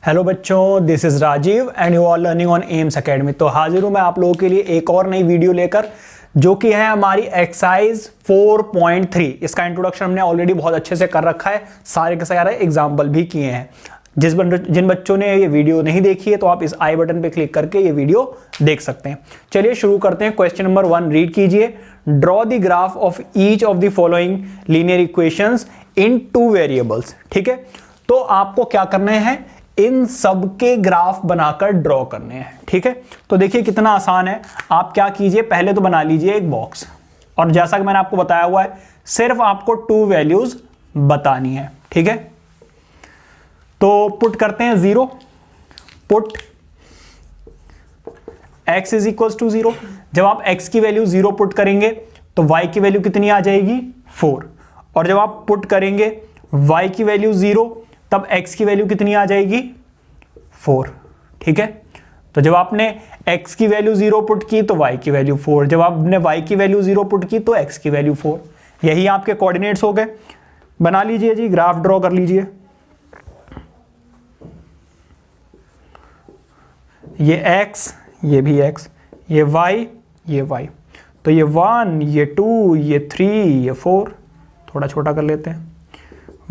Hello बच्चों, this is Rajiv and you are learning on AIIMS academy. तो हाजिर हूं मैं आप लोगों के लिए एक और नई वीडियो लेकर, जो कि है हमारी एक्सरसाइज 4.3। इसका इंट्रोडक्शन हमने ऑलरेडी बहुत अच्छे से कर रखा है, सारे के सारे एग्जाम्पल भी किए हैं। जिन बच्चों ने ये वीडियो नहीं देखी है तो आप इस आई बटन पे क्लिक करके ये वीडियो देख सकते हैं। चलिए शुरू करते हैं। क्वेश्चन नंबर 1 रीड कीजिए। Draw the graph of each of the following linear equations in 2 variables. ठीक है, तो आपको क्या करना है, इन सब के ग्राफ बनाकर ड्रॉ करने हैं। ठीक है, तो देखिए कितना आसान है। आप क्या कीजिए, पहले तो बना लीजिए एक बॉक्स, और जैसा कि मैंने आपको बताया हुआ है सिर्फ आपको 2 वैल्यूज बतानी है। ठीक है, तो पुट करते हैं 0, put x is equal to 0। जब आप x की वैल्यू 0 पुट करेंगे तो y की वैल्यू कितनी आ जाएगी, 4। और जब आप पुट करेंगे y की वैल्यू 0 तब x की वैल्यू कितनी आ जाएगी, 4। ठीक है, तो जब आपने x की वैल्यू 0 पुट की तो y की वैल्यू 4, जब आपने y की वैल्यू 0 पुट की तो x की वैल्यू 4। यही आपके कोऑर्डिनेट्स हो गए। बना लीजिए जी, ग्राफ ड्रॉ कर लीजिए। ये x, ये भी x, ये y, ये y। तो ये 1, ये 2, ये 3, ये 4। थोड़ा छोटा कर लेते हैं।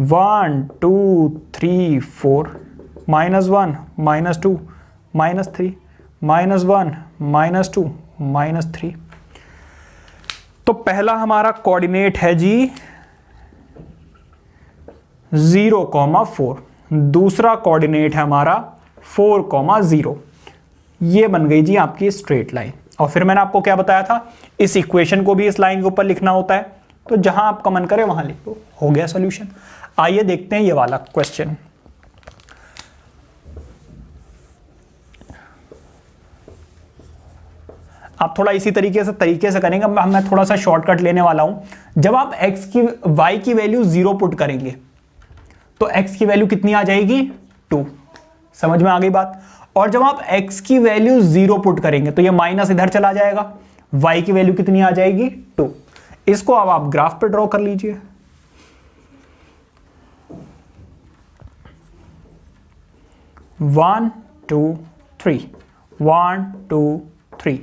1 2 3 4, -1 -2 -3 -1 -2 -3। तो पहला हमारा कोऑर्डिनेट है जी 0,4। दूसरा कोऑर्डिनेट है हमारा 4,0। ये बन गई जी आपकी स्ट्रेट लाइन। और फिर मैंने आपको क्या बताया था, इस इक्वेशन को भी इस लाइन के ऊपर लिखना होता है, तो जहां आपका मन करे वहां लिख दो, हो गया सॉल्यूशन। आइए देखते हैं ये वाला क्वेश्चन। आप थोड़ा इसी तरीके से करेंगे, मैं थोड़ा सा शॉर्टकट लेने वाला हूं। जब आप y की वैल्यू 0 पुट करेंगे तो x की वैल्यू कितनी आ जाएगी, 2। समझ में आ गई बात। और जब आप x की वैल्यू 0 पुट करेंगे तो ये माइनस इधर चला जाएगा, y की वैल्यू कितनी आ जाएगी, 2। इसको अब आप ग्राफ पे ड्रॉ कर लीजिए। One two three, 1 2 3,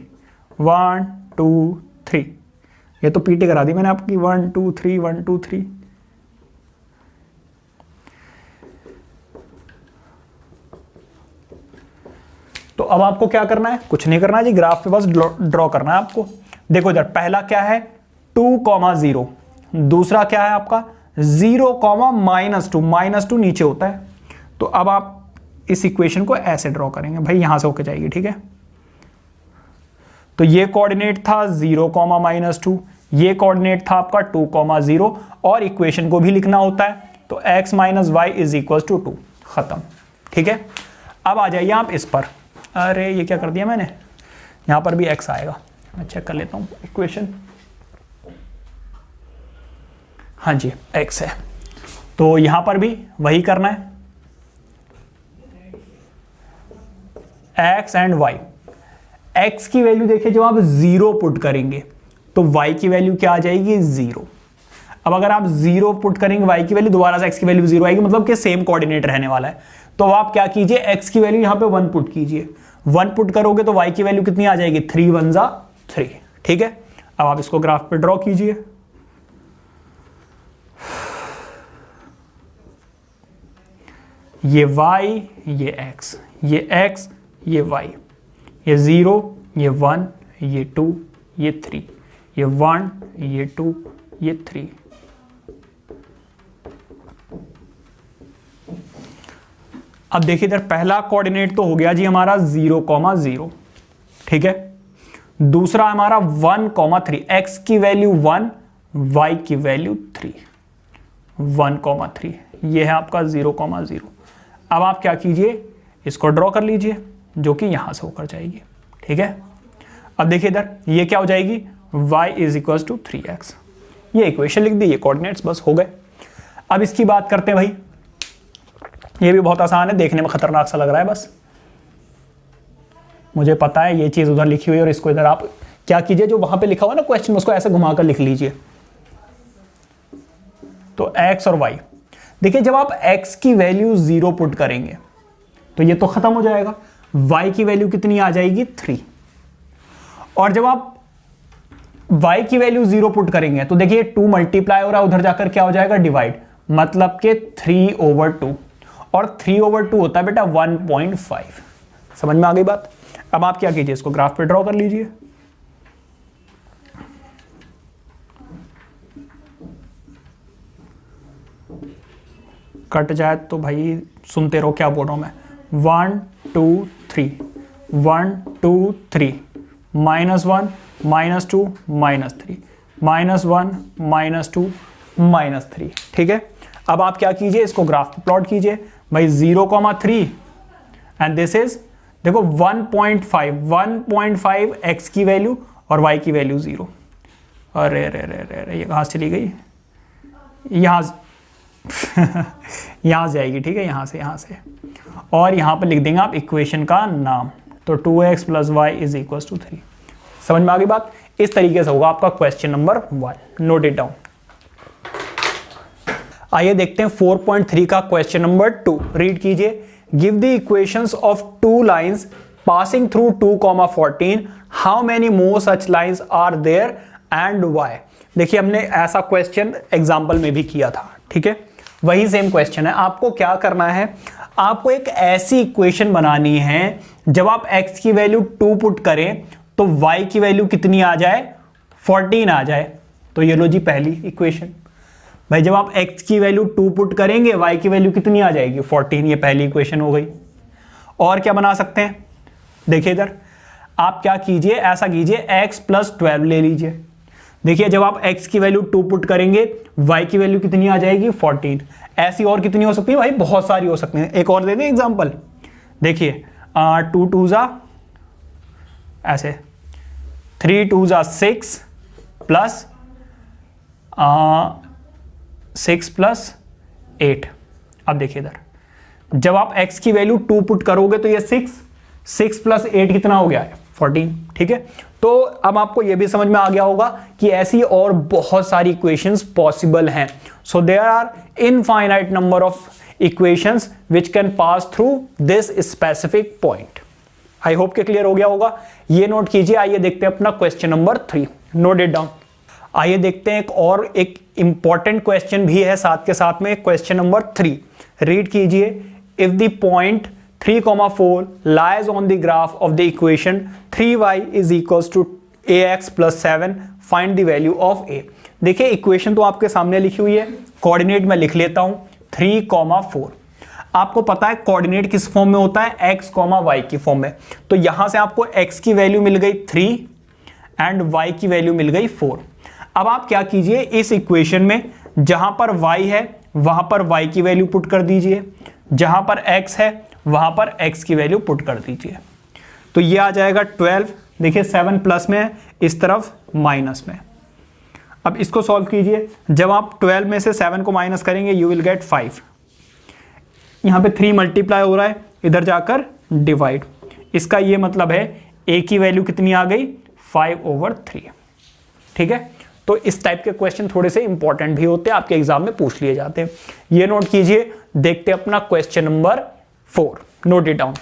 1 2 3। ये तो पीटी करा दी मैंने आपकी, 1 2 3 1 2 3। तो अब आपको क्या करना है, कुछ नहीं करना है जी, ग्राफ पे बस ड्रॉ करना है आपको। देखो इधर पहला क्या है 2,0, दूसरा क्या है आपका 0, -2 नीचे होता है। तो अब आप इस इक्वेशन को ऐसे ड्रॉ करेंगे, भाई यहां से होके जाएगी। ठीक है, तो ये कोऑर्डिनेट था 0, -2, ये कोऑर्डिनेट था आपका 2,0, और इक्वेशन को भी लिखना होता है, तो x - y is equal to 2। खत्म। ठीक है, अब आ जाइए आप इस पर। अरे ये क्या कर दिया मैंने, यहां पर भी x आएगा, मैं चेक कर लेता हूं इक्वेशन। हाँ जी x है, तो यहां पर भी वही करना है, x एंड y। x की वैल्यू देखिए जब आप 0 पुट करेंगे तो y की वैल्यू क्या आ जाएगी, 0। अब अगर आप 0 पुट करेंगे y की वैल्यू, दोबारा से x की वैल्यू 0 आएगी, मतलब कि सेम कोऑर्डिनेट रहने वाला है। तो आप क्या कीजिए, x की वैल्यू यहां पे 1 पुट कीजिए। 1 पुट करोगे तो y की वैल्यू कितनी आ जाएगी, 3 1 3। ठीक है, अब आप इसको ग्राफ पे ड्रॉ कीजिए। ये y, ये x, ये x, ये y, ये 0, ये 1, ये 2, ये 3, ये 1, ये 2, ये 3। अब देखिए इधर पहला कोऑर्डिनेट तो हो गया जी हमारा 0,0। ठीक है, दूसरा हमारा 1,3, x की वैल्यू 1, y की वैल्यू 3, 1,3। ये है आपका 0,0। अब आप क्या कीजिए, इसको ड्रॉ कर लीजिए, जो कि यहां से होकर जाएगी। ठीक है, अब देखिए इधर ये क्या हो जाएगी, y is equal to 3x। ये इक्वेशन लिख दी, ये कोऑर्डिनेट्स बस हो गए। अब इसकी बात करते हैं भाई, ये भी बहुत आसान है, देखने में खतरनाक सा लग रहा है, बस मुझे पता है ये चीज उधर लिखी हुई है, और इसको इधर आप क्या कीजिए, जो वहां पे लिखा हुआ ना क्वेश्चन, उसको ऐसे घुमाकर लिख लीजिए। तो x और y, देखिए जब आप x की वैल्यू 0 पुट करेंगे तो ये तो खत्म हो जाएगा, y की वैल्यू कितनी आ जाएगी 3। और जब आप y की वैल्यू 0 पुट करेंगे तो देखिए 2 मल्टीप्लाई हो रहा है, उधर जाकर क्या हो जाएगा डिवाइड, मतलब के 3/2, और 3/2 होता है बेटा 1.5। समझ में आ गई बात। अब आप क्या कीजिए, इसको ग्राफ पे ड्रॉ कर लीजिए। कट जाए तो भाई सुनते रहो क्या बोल रहा हूं मैं। 1 2 3 1 2 3 -1 -2 -3 -1 -2 -3। ठीक है, अब आप क्या कीजिए, इसको ग्राफ पे प्लॉट कीजिए भाई। 0,3 एंड दिस इज देखो 1.5 x की वैल्यू और y की वैल्यू 0। अरे रे रे रे रे, ये कहाँ चली गई, यहाँ यहां से आएगी। ठीक है, यहां से और यहां पर लिख देंगे आप इक्वेशन का नाम, तो 2x + y = 3। समझ में आ गई बात। इस तरीके से होगा आपका question number 1, note it down. आइए देखते हैं 4.3 का क्वेश्चन नंबर 2। रीड कीजिए, give the equations of 2 lines passing through 2,14, how many more such lines are there and why. देखिए हमने ऐसा क्वेश्चन एग्जाम्पल में भी किया था। ठीक है, वही सेम क्वेश्चन है। आपको क्या करना है, आपको एक ऐसी इक्वेशन बनानी है जब आप x की वैल्यू 2 पुट करें तो y की वैल्यू कितनी आ जाए, 14 आ जाए। तो ये लो जी पहली इक्वेशन। भाई जब आप x की वैल्यू 2 पुट करेंगे y की वैल्यू कितनी आ जाएगी, 14। ये पहली इक्वेशन हो गई। और क्या बना सकते हैं, देखिए इधर आप क्या कीजिए, ऐसा कीजिए x + 12 ले लीजिए। देखिए जब आप x की वैल्यू 2 पुट करेंगे y की वैल्यू कितनी आ जाएगी, 14। ऐसी और कितनी हो सकती है भाई, बहुत सारी हो सकती हैं। एक और दे दें एग्जांपल, देखिए 2 2 ऐसे, 3 2 6 प्लस 6 + 8। अब देखिए इधर जब आप x की वैल्यू 2 पुट करोगे तो ये 6 + 8 कितना हो गया है, 14। ठीक है, तो अब आपको यह भी समझ में आ गया होगा कि ऐसी और बहुत सारी इक्वेशंस पॉसिबल हैं। So there are infinite number of equations which can pass through this specific point. I hope के क्लियर हो गया होगा, ये नोट कीजिए। आइए देखते हैं अपना question number 3, note it down. आइए देखते हैं एक इंपॉर्टेंट क्वेश्चन भी है साथ के साथ में, क्वेश्चन नंबर 3। रीड कीजिए, if the point 3,4 lies on the graph of the equation 3y = ax + 7, find the value of a। देखिए इक्वेशन तो आपके सामने लिखी हुई है, कोऑर्डिनेट में लिख लेता हूं 3,4। आपको पता है कोऑर्डिनेट किस फॉर्म में होता है, x, y की फॉर्म में। तो यहां से आपको x की वैल्यू मिल गई 3 एंड y की वैल्यू मिल गई 4। अब आप क्या कीजिए, इस इक्वेशन में जहां पर y है वहां पर y की वैल्यू पुट कर दीजिए, जहां पर x है वहां पर x की वैल्यू पुट कर दीजिए। तो ये आ जाएगा 12। देखिए 7 प्लस में है, इस तरफ माइनस में। अब इसको सॉल्व कीजिए, जब आप 12 में से 7 को माइनस करेंगे यू विल गेट 5। यहां पे 3 मल्टीप्लाई हो रहा है, इधर जाकर डिवाइड। इसका ये मतलब है a की वैल्यू कितनी आ गई, 5/3। ठीक है, तो इस टाइप के क्वेश्चन थोड़े से इंपॉर्टेंट भी होते हैं, आपके एग्जाम में पूछ लिए जाते हैं। ये नोट कीजिए। देखते हैं अपना question number 4, note it down.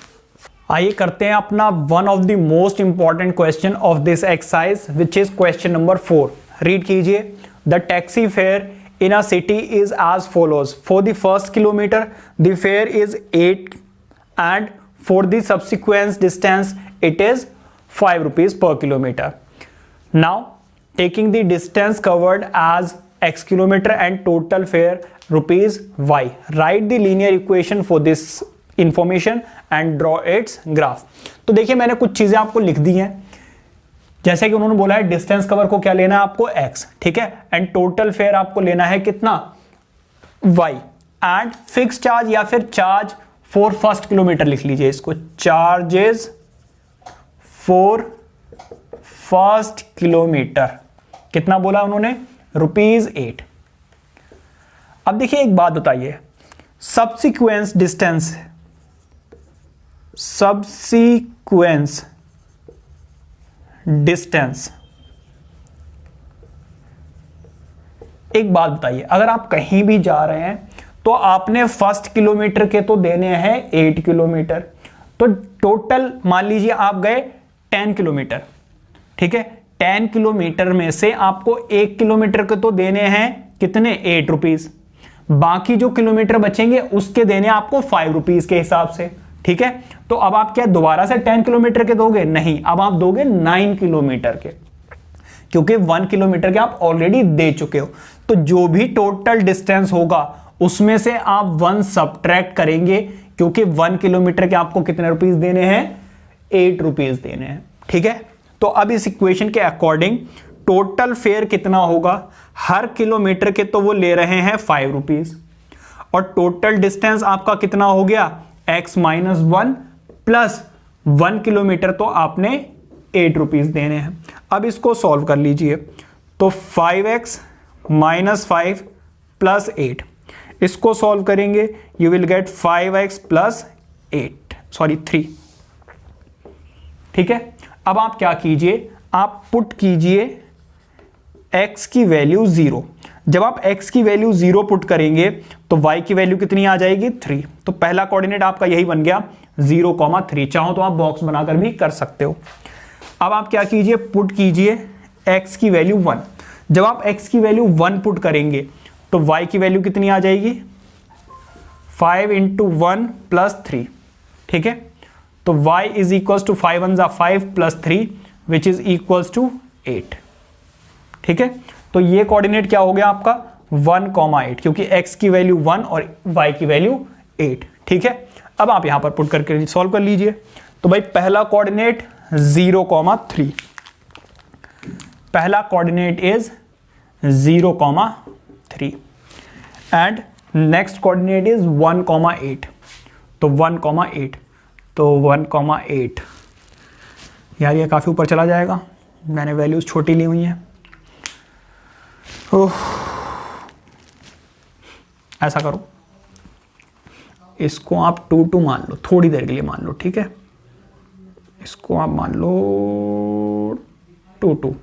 आइए करते हैं अपना one of the most important question of this exercise which is question number 4। Read कीजिए, the taxi fare in a city is as follows. For the first kilometre the fare is 8 and for the subsequent distance it is 5 rupees per kilometre. Now taking the distance covered as x kilometer and total fare rupees y, write the linear equation for this information and draw its graph। तो देखिए मैंने कुछ चीजें आपको लिख दी हैं, जैसे कि उन्होंने बोला है डिस्टेंस कवर को क्या लेना है आपको x, ठीक है, एंड टोटल फेयर आपको लेना है कितना, y, एंड फिक्स चार्ज या फिर चार्ज फॉर फर्स्ट किलोमीटर लिख लीजिए इसको, चार्जेस फॉर फर्स्ट किलोमीटर कितना बोला उन्होंने, ₹8। अब देखिए एक बात बताइए, सब्सिक्वेंस डिस्टेंस, सब्सिक्वेंस डिस्टेंस, एक बात बताइए, अगर आप कहीं भी जा रहे हैं तो आपने फर्स्ट किलोमीटर के तो देने हैं 8 किलोमीटर, तो टोटल मान लीजिए आप गए 10 किलोमीटर, ठीक है। 10 किलोमीटर में से आपको 1 किलोमीटर के तो देने हैं कितने, 8 रुपीज, बाकी जो किलोमीटर बचेंगे उसके देने आपको 5 रुपीज के हिसाब से, ठीक है। तो अब आप क्या दोबारा से 10 किलोमीटर के दोगे, नहीं, अब आप दोगे 9 किलोमीटर के, क्योंकि 1 किलोमीटर के आप ऑलरेडी दे चुके हो। तो जो भी टोटल डिस्टेंस होगा उसमें से आप 1 सबट्रैक्ट करेंगे, क्योंकि 1 किलोमीटर के आपको कितने रुपीस देने हैं, 8 रुपीस देने हैं, ठीक है। तो अब इस इक्वेशन के अकॉर्डिंग टोटल फेयर कितना होगा, हर किलोमीटर के तो वो ले रहे हैं 5 रुपीस, और टोटल डिस्टेंस आपका कितना हो गया, x माइनस 1 प्लस 1 किलोमीटर, तो आपने 8 रुपीस देने हैं। अब इसको सॉल्व कर लीजिए, तो 5x माइनस 5 प्लस 8, इसको सॉल्व करेंगे, you will get 5x plus 3, ठीक है। अब आप क्या कीजिए, आप पुट कीजिए x की वैल्यू 0। जब आप x की वैल्यू 0 पुट करेंगे तो y की वैल्यू कितनी आ जाएगी, 3। तो पहला कोऑर्डिनेट आपका यही बन गया 0,3। चाहो तो आप बॉक्स बनाकर भी कर सकते हो। अब आप क्या कीजिए, पुट कीजिए x की वैल्यू 1। जब आप x की वैल्यू 1 पुट करेंगे तो y की वैल्यू कितनी आ जाएगी, 5 × 1 + 3, ठीक है। तो y is equal to 5 × 1 = 5 + 3 which is equal to 8, ठीक है। तो ये कोऑर्डिनेट क्या हो गया आपका 1,8, क्योंकि x की वैल्यू 1 और y की वैल्यू 8, ठीक है। अब आप यहां पर पुट करके सॉल्व कर लीजिए। तो भाई पहला कोऑर्डिनेट 0,3, पहला coordinate is 0,3 and next coordinate is 1,8। तो 1,8, तो 1,8 यार ये काफी ऊपर चला जाएगा, मैंने वैल्यूज छोटी ली हुई हैं। ऐसा करो, इसको आप 2 मान लो, थोड़ी देर के लिए मान लो, ठीक है। इसको आप मान लो 2,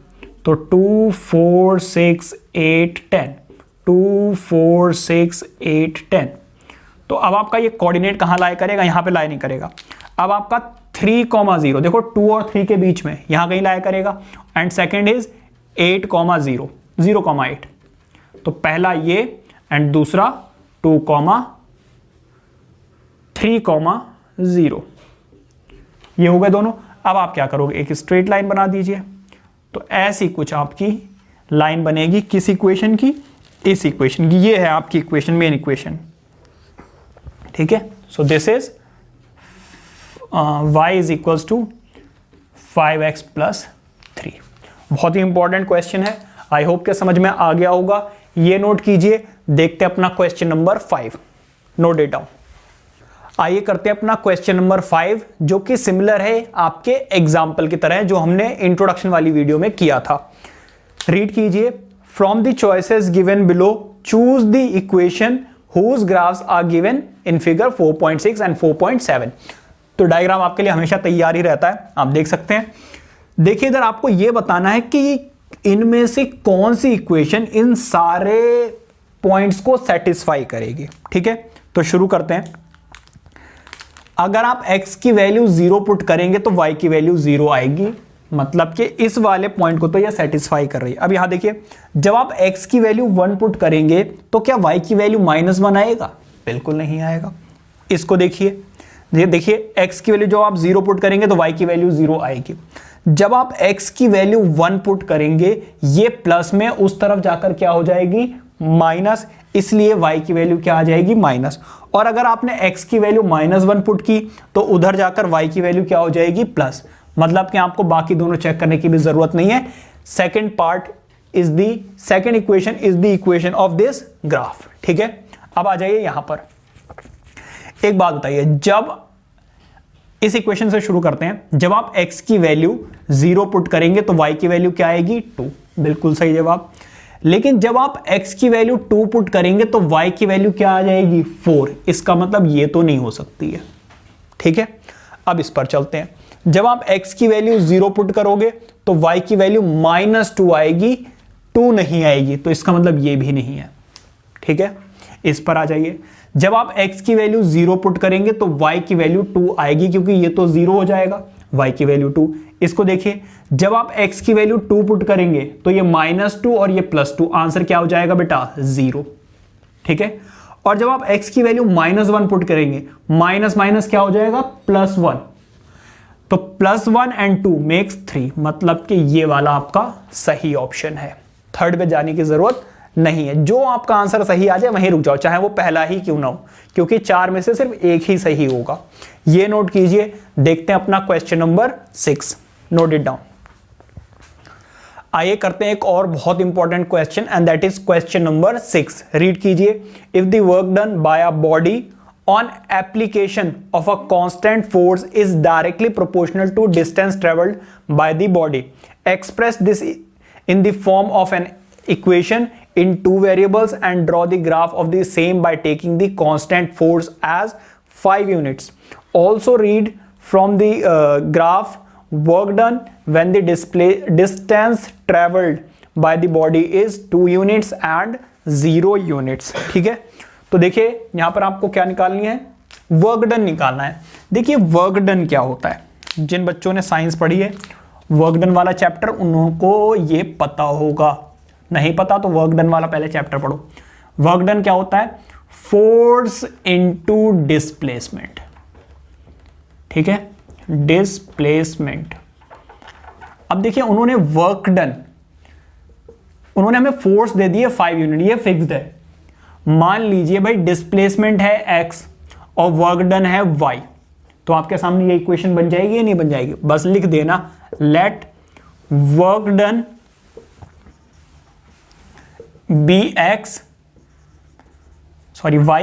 तो 2, 4, 6, 8, 10, 2, 4, 6, 8, 10। तो अब आपका ये कोऑर्डिनेट कहां लाए करेगा, यहां पे लाए नहीं करेगा। अब आपका 3,0, देखो 2 और 3 के बीच में यहां कहीं लाया करेगा। And second is 8,0, 0,8। तो पहला ये एंड दूसरा 2,3,0, ये हो गए दोनों। अब आप क्या करोगे, एक स्ट्रेट लाइन बना दीजिए। तो ऐसी कुछ आपकी लाइन बनेगी किस इक्वेशन की, इस इक्वेशन की। ये है आपकी इक्वेशन, मेन इक्वेशन, ठीक है। So this is y is equals to 5x + 3। बहुत ही इंपॉर्टेंट क्वेश्चन है, आई होप के समझ में आ गया होगा। ये नोट कीजिए। देखते हैं अपना question number 5, note it down. आइए करते हैं अपना क्वेश्चन नंबर 5, जो कि सिमिलर है आपके एग्जाम्पल की तरह जो हमने इंट्रोडक्शन वाली वीडियो में किया था। रीड कीजिए, from the choices given below choose the equation whose graphs are given in figure 4.6 and 4.7। तो डायग्राम आपके लिए हमेशा तैयार ही रहता है, आप देख सकते हैं। देखिए इधर आपको यह बताना है कि इनमें से कौन सी इक्वेशन इन सारे पॉइंट्स को सेटिस्फाई करेगी, ठीक है। तो शुरू करते हैं। अगर आप x की वैल्यू 0 पुट करेंगे तो y की वैल्यू 0 आएगी, मतलब कि इस वाले पॉइंट को तो यह सेटिस्फाई कर रही है। अब यहां देखिए, जब आप x की वैल्यू 1 पुट करेंगे तो क्या y की वैल्यू -1 आएगा, बिल्कुल नहीं आएगा। इसको देखिए, ये देखिए x की वैल्यू जो आप 0 पुट करेंगे तो y की वैल्यू 0 आएगी। जब आप x की वैल्यू 1 पुट करेंगे ये प्लस में उस तरफ जाकर क्या हो जाएगी, माइनस, इसलिए y की वैल्यू क्या आ जाएगी, माइनस। और अगर आपने x की वैल्यू -1 पुट की तो उधर जाकर y की वैल्यू क्या हो जाएगी, प्लस। मतलब कि आपको बाकी दोनों चेक करने की भी जरूरत नहीं है। Second part is the second equation is the equation of this graph, ठीक है। अब आ जाइए यहां पर, एक बात बताइए, जब इस इक्वेशन से शुरू करते हैं, जब आप x की वैल्यू 0 पुट करेंगे तो y की वैल्यू क्या आएगी, 2, बिल्कुल सही जवाब। लेकिन जब आप x की वैल्यू 2 पुट करेंगे तो y की वैल्यू क्या आ जाएगी, 4। इसका मतलब ये तो नहीं हो सकती है, ठीक है। अब इस पर चलते हैं। जब आप x की वैल्यू 0 पुट करोगे तो y की वैल्यू -2 आएगी, 2 नहीं आएगी, तो इसका मतलब ये भी नहीं है, ठीक है। इस पर आ जाइए। जब आप x की वैल्यू 0 पुट करेंगे तो y की वैल्यू 2 आएगी, क्योंकि ये तो 0 हो जाएगा, y की वैल्यू 2। इसको देखिए, जब आप x की वैल्यू 2 पुट करेंगे तो ये -2 और ये +2, आंसर क्या हो जाएगा बेटा 0, ठीक है। और जब आप x की वैल्यू -1 पुट करेंगे, माइनस माइनस क्या हो जाएगा +1, तो +1 and 2 मेक्स 3, मतलब कि ये वाला आपका सही ऑप्शन है। थर्ड पे जाने की जरूरत नहीं है, जो आपका आंसर सही आ जाए वहीं रुक जाओ, चाहे वो पहला ही क्यों ना हो, क्योंकि 4 में से सिर्फ एक ही सही होगा। ये नोट कीजिए। देखते हैं अपना question number 6, note it down. आइए करते हैं एक और बहुत important question, and that is question number 6। Read कीजिए। If the work done by a body on application of a constant force is directly proportional to distance traveled by the body, express this in the form of an equation in two variables and draw the graph of the same by taking the constant force as 5 units. Also read from the graph work done when the distance traveled by the body is 2 units and 0 units. ठीक है, तो देखिए यहां पर आपको क्या निकालनी है, वर्क डन निकालना है। देखिए वर्क डन क्या होता है, जिन बच्चों ने साइंस पढ़ी है वर्क डन वाला चैप्टर उनको ये पता होगा, नहीं पता तो वर्क डन वाला पहले चैप्टर पढ़ो। वर्क डन क्या होता है, फोर्स इनटू डिस्प्लेसमेंट, ठीक है, डिस्प्लेसमेंट। अब देखिए उन्होंने वर्क डन, उन्होंने हमें फोर्स दे दी है 5 यूनिट, ये फिक्स्ड है। मान लीजिए भाई डिस्प्लेसमेंट है x और वर्क डन है y, तो आपके सामने ये इक्वेशन बन जाएगी या नहीं बन जाएगी, बस लिख देना let work done be x sorry y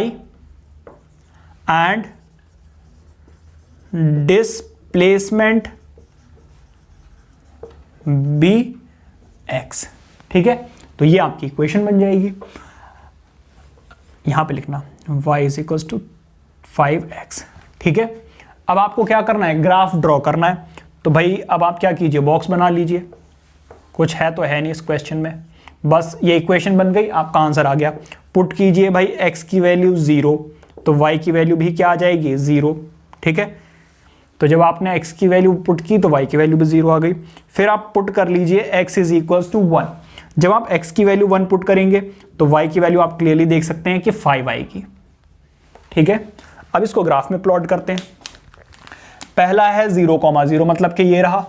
and displacement be x, ठीक है। तो ये आपकी इक्वेशन बन जाएगी। यहां पे लिखना y = 5x, ठीक है। अब आपको क्या करना है, ग्राफ ड्रॉ करना है। तो भाई अब आप क्या कीजिए, बॉक्स बना लीजिए, कुछ है तो है नहीं इस क्वेश्चन में, बस ये इक्वेशन बन गई, आपका आंसर आ गया। पुट कीजिए भाई x की वैल्यू 0, तो y की वैल्यू भी क्या आ जाएगी 0, ठीक है। तो जब आपने x की वैल्यू पुट की तो y की वैल्यू भी 0 आ गई। फिर आप पुट कर लीजिए x = 1। जब आप x की वैल्यू 1 पुट करेंगे तो y की वैल्यू आप क्लियरली देख सकते हैं कि 5 आएगी, ठीक है। अब इसको ग्राफ में प्लॉट करते हैं। पहला है 0,0, मतलब कि ये रहा।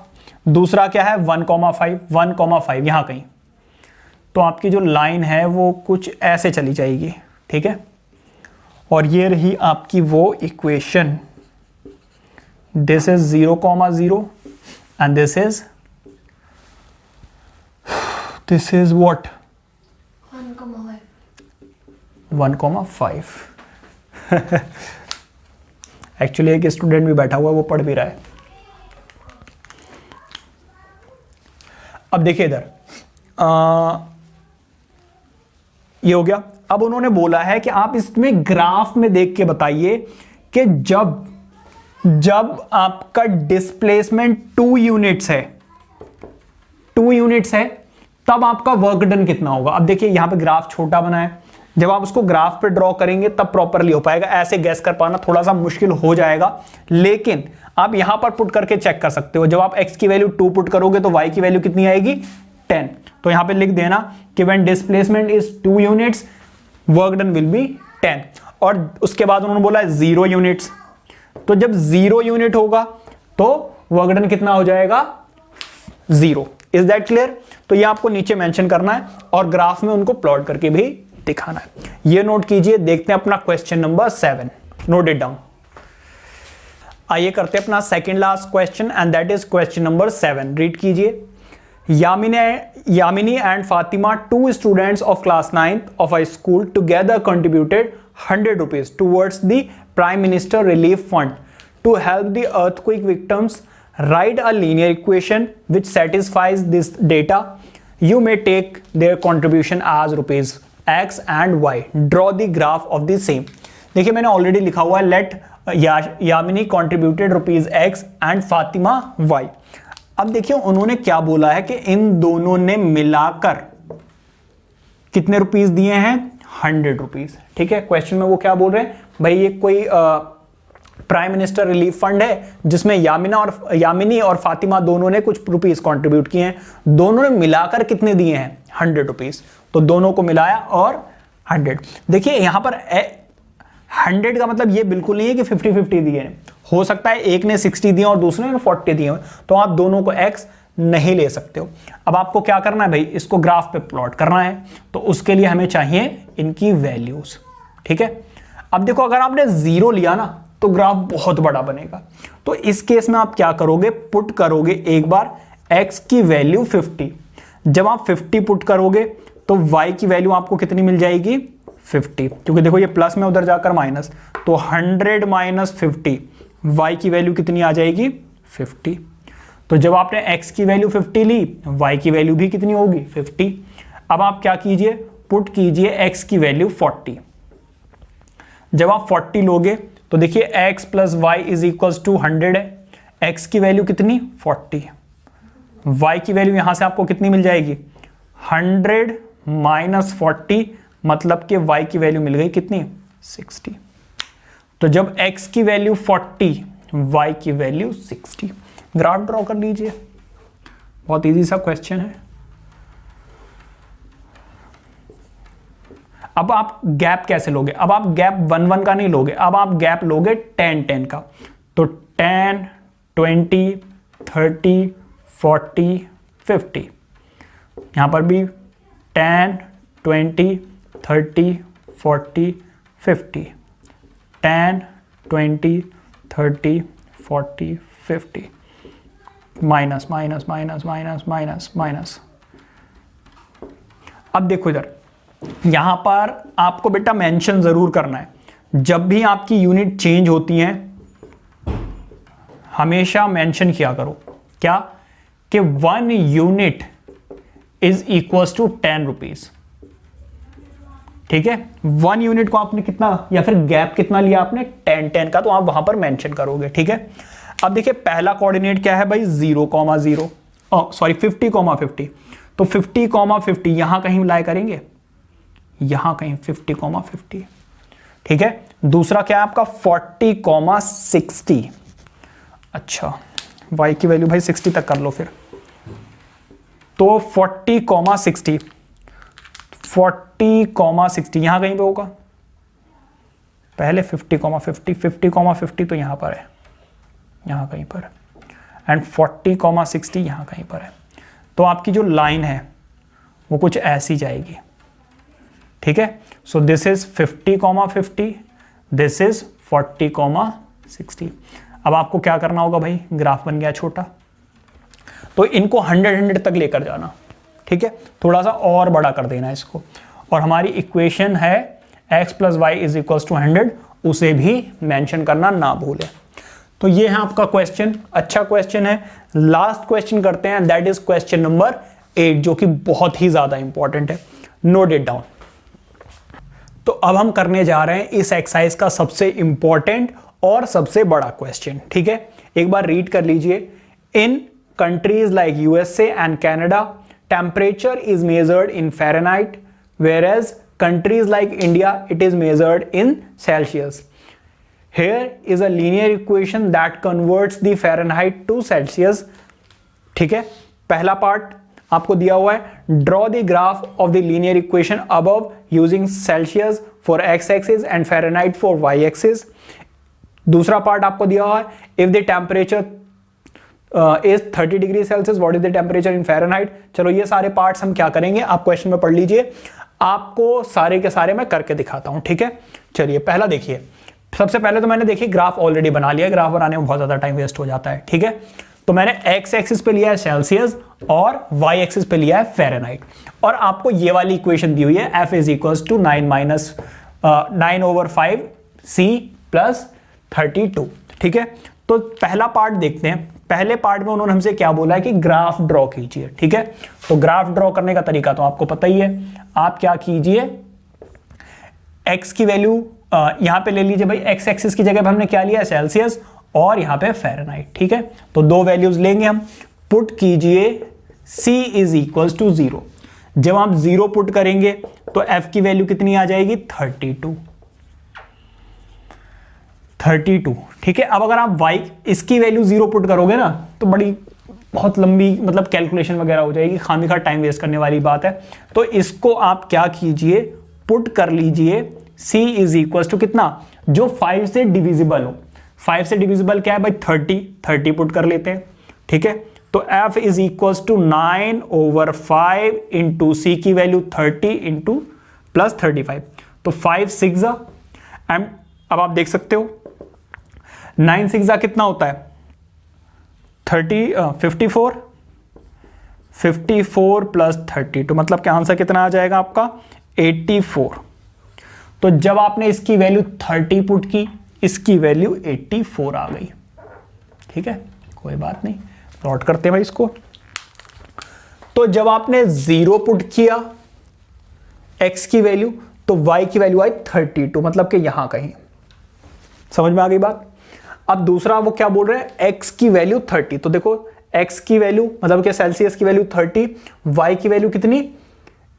दूसरा क्या है 1,5, 1,5 यहां कहीं। तो आपकी जो लाइन है वो कुछ ऐसे चली जाएगी, ठीक है। और ये रही आपकी वो equation, this is 0,0 and this is what 1,5। Actually एक स्टूडेंट भी बैठा हुआ है, वो पढ़ भी रहा है। अब देखिए इधर ये हो गया। अब उन्होंने बोला है कि आप इसमें ग्राफ में देख के बताइए कि जब आपका डिस्प्लेसमेंट 2 यूनिट्स है, 2 यूनिट्स है, तब आपका वर्क डन कितना होगा। अब देखिए यहां पे ग्राफ छोटा बना है, जब आप उसको ग्राफ पे ड्रॉ करेंगे तब प्रॉपरली हो पाएगा, ऐसे गैस कर पाना थोड़ा सा मुश्किल हो जाएगा, लेकिन आप यहां पर पुट करके चेक कर सकते हो। जब आप x की वैल्यू 2 पुट करोगे तो y की वैल्यू कितनी आएगी 10। तो यहां पे लिख देना कि when displacement is 2 units work done will be 10। और उसके बाद उन्होंने बोला 0 यूनिट्स, तो जब 0 यूनिट होगा तो वर्क डन कितना हो जाएगा 0। Is that clear. तो ये आपको नीचे मेंशन करना है और ग्राफ में उनको प्लॉट करके भी दिखाना है। ये नोट कीजिए। देखते हैं अपना question number 7, note it down. आइए करते हैं अपना second last question and that is question number 7। Read कीजिए। Yamini and Fatima, 2 students of class 9th of a school, together contributed 100 rupees towards the Prime Minister Relief Fund to help the earthquake victims. Write a linear equation which satisfies this data. You may take their contribution as rupees x and y. Draw the graph of the same. देखिए मैंने already लिखा हुआ है let Yamini contributed rupees x and Fatima y. अब देखिए उन्होंने क्या बोला है कि इन दोनों ने मिलाकर कितने रुपीस दिए हैं ₹100। ठीक है, क्वेश्चन में वो क्या बोल रहे हैं भाई, ये कोई प्राइम मिनिस्टर रिलीफ फंड है जिसमें यामिनी और फातिमा दोनों ने कुछ रुपीस कंट्रीब्यूट किए हैं, दोनों ने मिलाकर कितने दिए हैं ₹100। तो दोनों को मिलाया और 100। देखिए यहां पर 100 का मतलब ये बिल्कुल नहीं है कि 50-50 दिए हैं, हो सकता है एक ने 60 दिए और दूसरे ने 40 दिए, तो आप दोनों को x नहीं ले सकते हो। अब आपको क्या करना है भाई, इसको ग्राफ पे प्लॉट करना है, तो उसके लिए हमें चाहिए इनकी वैल्यूज। ठीक है, अब देखो अगर आपने 0 लिया ना तो ग्राफ बहुत बड़ा बनेगा, तो इस केस में आप क्या करोगे, पुट करोगे एक बार x की वैल्यू 50। जब आप 50 पुट करोगे तो y की वैल्यू आपको कितनी मिल जाएगी 50, क्योंकि देखो ये प्लस में उधर जाकर माइनस, तो 100 माइनस 50, y की वैल्यू कितनी आ जाएगी 50। तो जब आपने x की वैल्यू 50 ली, y की वैल्यू भी कितनी होगी 50। अब आप क्या कीजिए, पुट कीजिए x की वैल्यू 40। जब आप 40 लोगे तो देखिए x plus Y is equal to 100 है, x की वैल्यू कितनी 40, y की वैल्यू यहां से आपको कितनी मिल जाएगी 100 माइनस 40, मतलब कि y की वैल्यू मिल गई कितनी 60। तो जब x की वैल्यू 40, y की वैल्यू 60, ग्राफ ड्रॉ कर लीजिए, बहुत इजी सा क्वेश्चन है। अब आप गैप कैसे लोगे, अब आप गैप 1-1 का नहीं लोगे, अब आप गैप लोगे 10-10 का, तो 10, 20, 30, 40, 50, यहां पर भी 10, 20, 30, 40, 50, 10, 20, 30, 40, 50, minus minus minus minus minus minus. अब देखो इधर, यहां पर आपको बेटा मेंशन जरूर करना है, जब भी आपकी यूनिट चेंज होती हैं हमेशा मेंशन किया करो क्या, कि 1 unit is equals to 10 rupees. ठीक है, 1 यूनिट को आपने कितना, या फिर गैप कितना लिया आपने 10-10 का, तो आप वहां पर मेंशन करोगे। ठीक है, अब देखिए पहला कोऑर्डिनेट क्या है भाई 0,0, सॉरी 50,50, तो 50,50 यहां कहीं लाई करेंगे, यहां कहीं 50,50। ठीक है, दूसरा क्या है आपका 40,60। अच्छा, y की वैल्यू भाई 60 तक कर लो फिर, तो 40,60, 40,60 यहां कहीं पे होगा, पहले 50,50, 50,50 तो यहां पर है, यहां कहीं पर, एंड 40,60 यहां कहीं पर है। तो आपकी जो लाइन है वो कुछ ऐसी जाएगी। ठीक है, so this is 50,50, this is 40,60। अब आपको क्या करना होगा भाई, ग्राफ बन गया छोटा, तो इनको 100 तक लेकर जाना। ठीक है, थोड़ा सा और बड़ा कर देना इसको, और हमारी इक्वेशन है x plus Y is equals to 100, उसे भी मेंशन करना ना भूलें। तो ये है आपका क्वेश्चन, अच्छा क्वेश्चन है। लास्ट क्वेश्चन करते हैं, दैट इज क्वेश्चन नंबर 8, जो कि बहुत ही ज्यादा इंपॉर्टेंट है, नोट इट डाउन। तो अब हम करने जा रहे हैं इस एक्सरसाइज का सबसे इंपॉर्टेंट और सबसे बड़ा क्वेश्चन। ठीक है, एक बार रीड कर लीजिए। In countries like USA and Canada temperature is measured in Fahrenheit, whereas countries like India it is measured in Celsius. Here is a linear equation that converts the Fahrenheit to Celsius. ठीक है, पहला part आपको दिया हुआ है, draw the graph of the linear equation above using Celsius for x-axis and Fahrenheit for y-axis. दूसरा part आपको दिया हुआ है, if the temperature is 30 degree Celsius, what is the temperature in Fahrenheit. चलो ये सारे पार्ट्स हम क्या करेंगे, आप क्वेश्चन में पढ़ लीजिए, आपको सारे के सारे मैं करके दिखाता हूं। ठीक है, चलिए पहला देखिए। सबसे पहले तो मैंने देखिए ग्राफ ऑलरेडी बना लिया, ग्राफ बनाने में बहुत ज्यादा टाइम वेस्ट हो जाता है। ठीक है, तो मैंने एक्स एक्सिस पे लिया है सेल्सियस और वाई एक्सिस पे लिया है फ़ारेनहाइट, और आपको ये वाली इक्वेशन दी हुई है, F is equals to 9/5 C plus 32। ठीक है, तो पहला पार्ट देखते हैं। पहले पार्ट में उन्होंने हमसे क्या बोला है कि ग्राफ ड्रॉ कीजिए। ठीक है, तो ग्राफ ड्रॉ करने का तरीका तो आपको पता ही है, आप क्या कीजिए, x की वैल्यू यहां पे ले लीजिए भाई, x एक्सिस की जगह पे हमने क्या लिया सेल्सियस और यहां पे फ़ारेनहाइट। ठीक है, तो दो वैल्यूज लेंगे हम, पुट कीजिए c इज इक्वल्स टू 0। जब आप 0 पुट करेंगे तो f की वैल्यू कितनी आ जाएगी 32। ठीक है, अब अगर आप y इसकी वैल्यू 0 पुट करोगे ना तो बहुत लंबी मतलब कैलकुलेशन वगैरह हो जाएगी, खामिखा टाइम वेस्ट करने वाली बात है। तो इसको आप क्या कीजिए, पुट कर लीजिए c इज इक्वल टू कितना, जो 5 से डिविजिबल हो। 5 से डिविजिबल क्या है भाई 30 पुट कर लेते हैं। ठीक है, तो f is equal to 9/5 into C की वैल्यू 30 इंटू प्लस 35, तो 5 6 एंड अब आप देख सकते हो 9 6 कितना होता है 54 प्लस 32, मतलब क्या आंसर कितना आ जाएगा आपका 84। तो जब आपने इसकी वैल्यू 30 पुट की, इसकी वैल्यू 84 आ गई। ठीक है, कोई बात नहीं, नोट करते हैं भाई इसको। तो जब आपने 0 पुट किया x की वैल्यू, तो y की वैल्यू आई 32, मतलब कि यहां कहीं। समझ में आ गई बात। अब दूसरा वो क्या बोल रहे हैं, x की वैल्यू 30, तो देखो x की वैल्यू मतलब कि सेल्सियस की वैल्यू 30, y की वैल्यू कितनी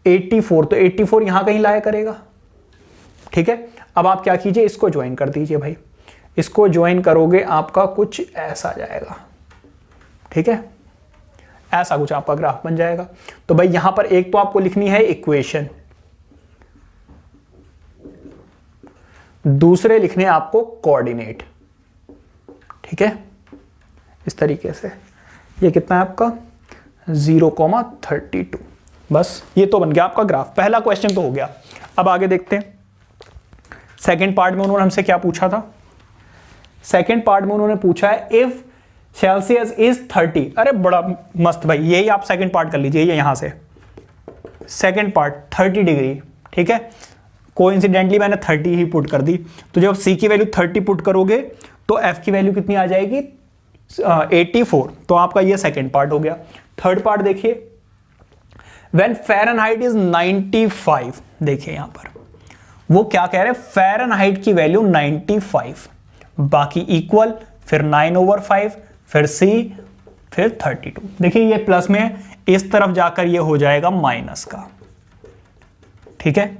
84, तो 84 यहां कहीं लाया करेगा। ठीक है, अब आप क्या कीजिए, इसको ज्वाइन कर दीजिए भाई, इसको ज्वाइन करोगे आपका कुछ ऐसा जाएगा। ठीक है, ऐसा कुछ आपका ग्राफ बन जाएगा। तो भाई यहां पर एक तो आपको लिखनी है इक्वेशन, दूसरे लिखने आपको कोऑर्डिनेट। ठीक है, इस तरीके से ये कितना है आपका 0,32। बस ये तो बन गया आपका ग्राफ। पहला क्वेश्चन तो हो गया। अब आगे देखते हैं सेकंड पार्ट में उन्होंने हमसे क्या पूछा था। सेकंड पार्ट में उन्होंने पूछा है इफ सेल्सियस इज 30। अरे बड़ा मस्त भाई, यही आप सेकंड पार्ट कर लीजिए, ये यहां से सेकंड पार्ट 30 डिग्री। ठीक है, कोइंसिडेंटली मैंने 30 ही पुट कर दी। तो जब c की वैल्यू 30 पुट करोगे तो f की वैल्यू कितनी आ जाएगी 84। तो आपका ये सेकंड पार्ट हो गया। थर्ड पार्ट देखिए, व्हेन फ़ारेनहाइट इज 95। देखिए यहां पर वो क्या कह रहे हैं, फ़ारेनहाइट की वैल्यू 95, बाकी इक्वल, फिर 9/5, फिर c, फिर 32। देखिए ये प्लस में, इस तरफ जाकर ये हो जाएगा माइनस का। ठीक है,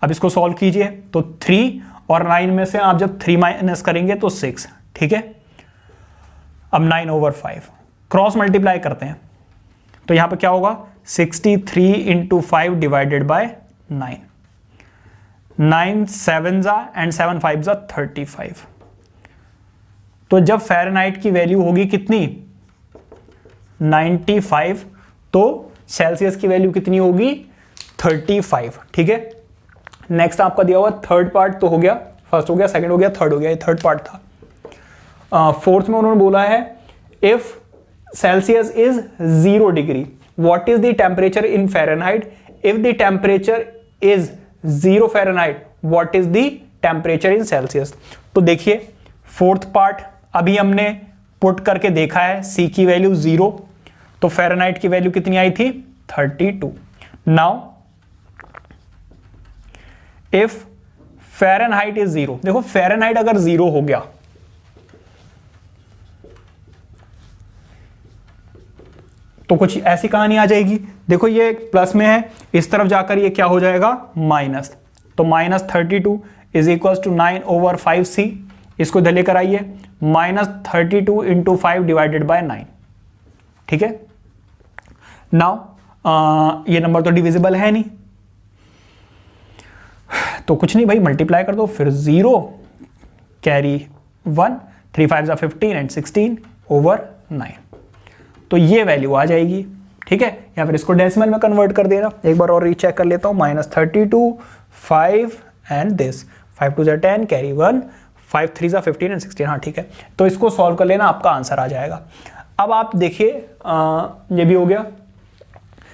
अब इसको सॉल्व कीजिए, तो 3 और 9 में से आप जब 3 माइनस करेंगे तो 6। ठीक है, अब 9/5 क्रॉस मल्टीप्लाई करते हैं, तो यहां पे क्या होगा 63 इंटू 5 डिवाइडेड बाय 9, 9 7 एंड 7 5 35। तो जब फ़ारेनहाइट की वैल्यू होगी कितनी 95, तो सेल्सियस की वैल्यू कितनी होगी 35। ठीक है, नेक्स्ट आपका दिया हुआ थर्ड पार्ट तो हो गया, फर्स्ट हो गया, सेकंड हो गया, थर्ड हो गया, ये थर्ड पार्ट था। फोर्थ में उन्होंने बोला है if Celsius is 0 degree what is the temperature in Fahrenheit, if the temperature is 0 Fahrenheit what is the temperature in Celsius. तो देखिए फोर्थ पार्ट अभी हमने पुट करके देखा है, c की वैल्यू 0, तो फ़ारेनहाइट की वैल्यू कितनी आई थी 32। नाउ इफ फ़ारेनहाइट इज 0, देखो फ़ारेनहाइट अगर 0 हो गया तो कुछ ऐसी कहानी आ जाएगी। देखो ये प्लस में है, इस तरफ जाकर ये क्या हो जाएगा माइनस, तो -32 इज इक्वल टू 9/5c। इसको इधर लेकर आइए, -32 इंटू 5 डिवाइडेड बाय 9। ठीक है, नाउ ये नंबर तो डिविजिबल है नहीं, तो कुछ नहीं भाई मल्टीप्लाई कर दो, फिर 0 कैरी 1, 3 5 15 एंड 16/9, तो ये वैल्यू आ जाएगी। ठीक है, या फिर इसको डेसिमल में कन्वर्ट कर देना। एक बार और रीचेक कर लेता हूं, -32 5 एंड दिस 5 2 10 कैरी 1, 5 3 15 एंड 16। हाँ ठीक है, तो इसको सॉल्व कर लेना, आपका आंसर आ जाएगा। अब आप देखिए ये भी हो गया।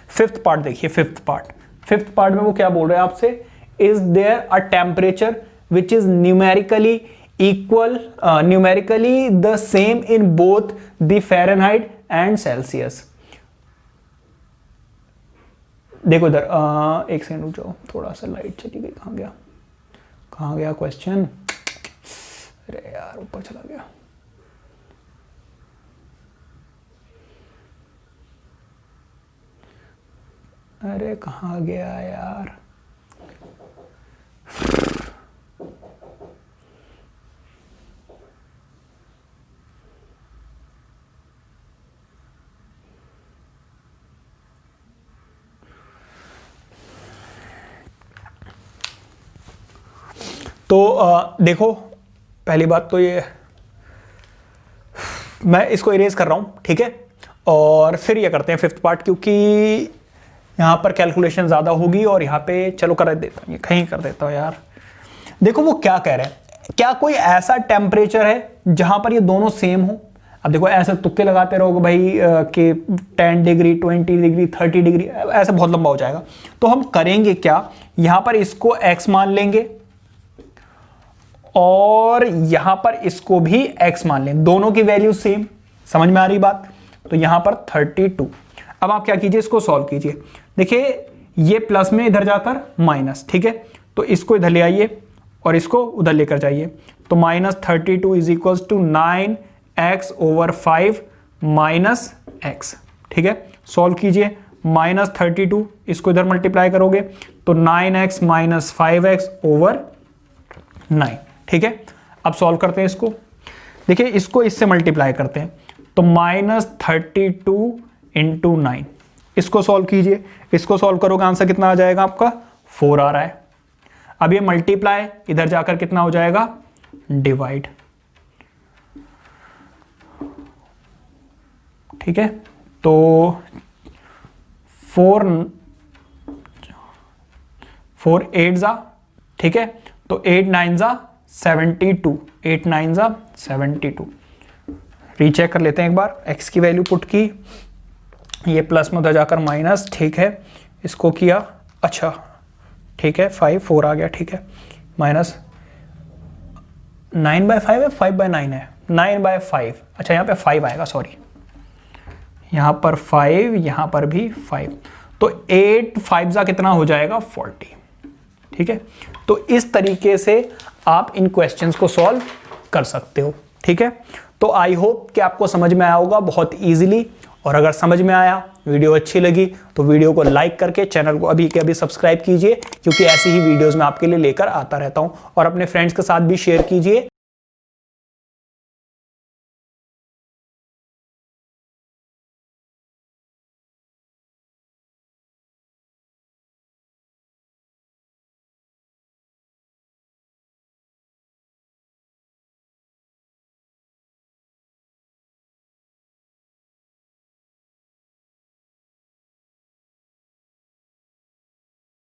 फिफ्थ पार्ट देखिए, फिफ्थ पार्ट में वो क्या बोल रहे हैं आपसे, is there a temperature which is numerically equal numerically the same in both the Fahrenheit and Celsius. देखो इधर एक सेकंड रुक जाओ, थोड़ा सा लाइट चली गई, कहां गया क्वेश्चन, अरे यार ऊपर चला गया। अरे कहाँ गया यार। तो देखो, पहली बात तो ये मैं इसको इरेज कर रहा हूं, ठीक है, और फिर ये करते हैं फिफ्थ पार्ट, क्योंकि यहां पर कैलकुलेशन ज्यादा होगी और यहां पे चलो कर देता हूं, ये कहीं कर देता हूं यार। देखो वो क्या कह रहे हैं, क्या कोई ऐसा टेम्परेचर है जहां पर ये दोनों सेम हो। अब देखो ऐसे तुक्के लगाते रहोगे भाई कि 10 डिग्री 20 डिग्री 30 डिग्री, ऐसे बहुत लंबा हो जाएगा। तो हम करेंगे क्या, यहां पर इसको x मान लेंगे और यहां पर इसको भी x मान लें, दोनों की वैल्यू सेम। समझ में आ रही बात। तो यहां पर 32। अब आप क्या कीजिए, इसको सॉल्व कीजिए। देखिए ये प्लस में इधर जाकर माइनस, ठीक है, तो इसको इधर ले आइए और इसको उधर लेकर जाइए। तो -32 is equal to 9x/5 minus x, ठीक है। सॉल्व कीजिए, -32 इसको इधर मल्टीप्लाई करोगे तो 9x - 5x/9, ठीक है। अब सॉल्व करते हैं इसको। देखिए इसको इससे मल्टीप्लाई करते हैं तो -32 × 9, इसको सॉल्व कीजिए। इसको सॉल्व करोगे आंसर कितना आ जाएगा आपका, 4 आ रहा है। अब ये मल्टीप्लाई इधर जाकर कितना हो जाएगा, डिवाइड, ठीक है। तो 4 8 जा, ठीक है, तो 8 9 जा 72, 8 9 जा 72। रीचेक कर लेते हैं एक बार, x की वैल्यू पुट की, ये प्लस में उधर जाकर माइनस, ठीक है, इसको किया, अच्छा ठीक है, 4 आ गया, ठीक है, माइनस 9/5 है, 5/9 है, 9/5, अच्छा यहाँ पे 5 आएगा, सॉरी, यहाँ पर 5, यहाँ पर भी 5, तो 8 5 जा कितना हो जाएगा, 40, ठीक है। तो इस तरीके से आप इन क्वेश्चंस को सॉल्व कर सकते हो, ठीक है। तो आई होप कि आपको समझ में आया होगा बहुत इजीली, और अगर समझ में आया, वीडियो अच्छी लगी तो वीडियो को लाइक करके चैनल को अभी के अभी सब्सक्राइब कीजिए, क्योंकि ऐसी ही वीडियोस मैं आपके लिए लेकर आता रहता हूं, और अपने फ्रेंड्स के साथ भी शेयर कीजिए।